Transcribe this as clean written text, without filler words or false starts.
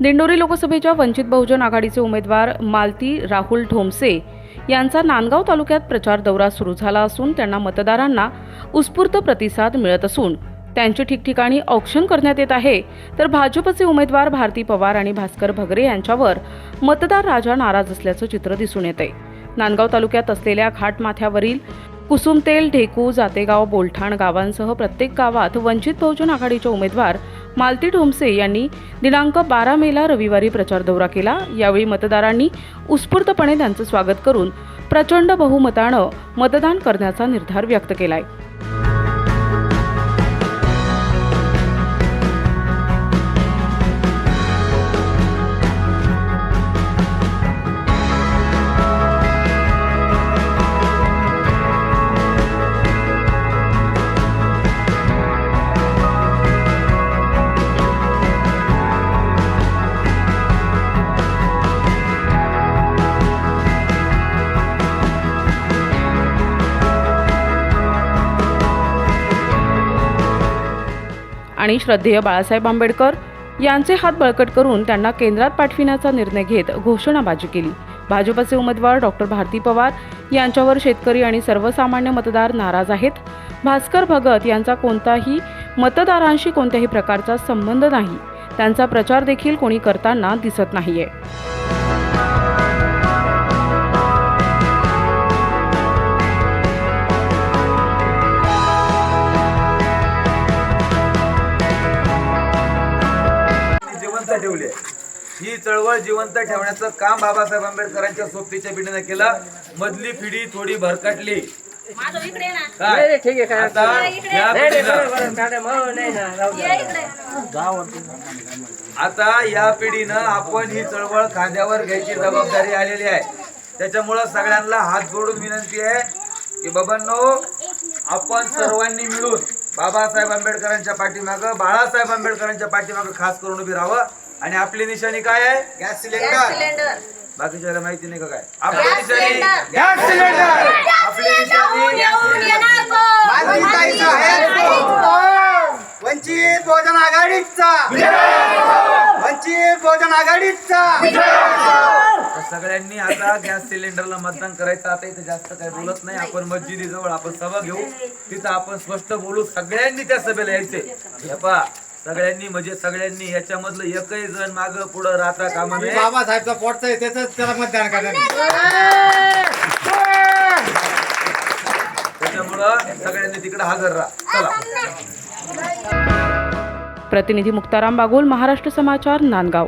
दिंडोरी लोकसभेच्या वंचित बहुजन आघाडीचे उमेदवार मालती राहुल ढोमसे यांचा नांदगाव तालुक्यात प्रचार दौरा सुरू झाला असून त्यांना मतदारांना उत्स्फूर्त प्रतिसाद मिळत असून त्यांचे ठिकठिकाणी औक्षण करण्यात येत आहे। तर भाजपचे उमेदवार भारती पवार आणि भास्कर भगरे यांच्यावर मतदार राजा नाराज असल्याचं चित्र दिसून येते। नांदगाव तालुक्यात असलेल्या घाटमाथ्यावरील कुसुमतेल, ढेकू, जातेगाव, बोलठाण गावांसह प्रत्येक गावात वंचित बहुजन आघाडीचे उमेदवार मालती ढोमसे यांनी दिनांक 12 मेला रविवारी प्रचार दौरा केला। यावेळी मतदारांनी उत्स्फूर्तपणे त्यांचं स्वागत करून प्रचंड बहुमतानं मतदान करण्याचा निर्धार व्यक्त केलाय। आणि श्रद्धेय बाळासाहेब आंबेडकर यांचे हात बळकट करून त्यांना केंद्रात पाठविण्याचा निर्णय घेत घोषणाबाजी केली। भाजपचे उमेदवार डॉक्टर भारती पवार यांच्यावर शेतकरी आणि सर्वसामान्य मतदार नाराज आहेत। भास्कर भगत यांचा कोणताही मतदारांशी कोणत्याही प्रकारचा संबंध नाही, त्यांचा प्रचार देखील कोणी करताना दिसत नाहीये। ठेवले ही चळवळ जिवंत ठेवण्याचं काम बाबासाहेब आंबेडकरांच्या सोबतीच्या पिढीने केलं। मधली पिढी थोडी भरकटली। आता या पिढीनं आपण ही चळवळ खांद्यावर घ्यायची जबाबदारी आलेली आहे। त्याच्यामुळे सगळ्यांना हात जोडून विनंती आहे की बाबांनो, आपण सर्वांनी मिळून बाबासाहेब आंबेडकरांच्या पाठीमागं, बाळासाहेब आंबेडकरांच्या पाठीमागं खास करून उभी राहावं। आणि आपली निशाणी काय आहे? Gas cylinder. बाकीच्याला माहिती नाही का काय? आपली निशाणी गॅस सिलेंडर। आपली निशाणी वंचित बहुजन आघाडीचा, वंचित बहुजन आघाडीचा। सगळ्यांनी आता गॅस सिलेंडरला मतदान करायचं। आता इथे जास्त काही बोलत नाही, आपण मस्जिदीजवळ आपण सभा घेऊ, तिथं आपण स्पष्ट बोलू। सगळ्यांनी त्या सभेला यायचे। सगळ्यांनी म्हणजे सगळ्यांनी, याच्यामधलं एकही जण माग पुढं राहता कामा नये। बाबासाहेबचा पोटचा आहे त्याला मतदान करणार। त्याच्यामुळं सगळ्यांनी तिकडे हजर राहा। चला। प्रतिनिधी मुक्ताराम बागुल, महाराष्ट्र समाचार, नांदगाव।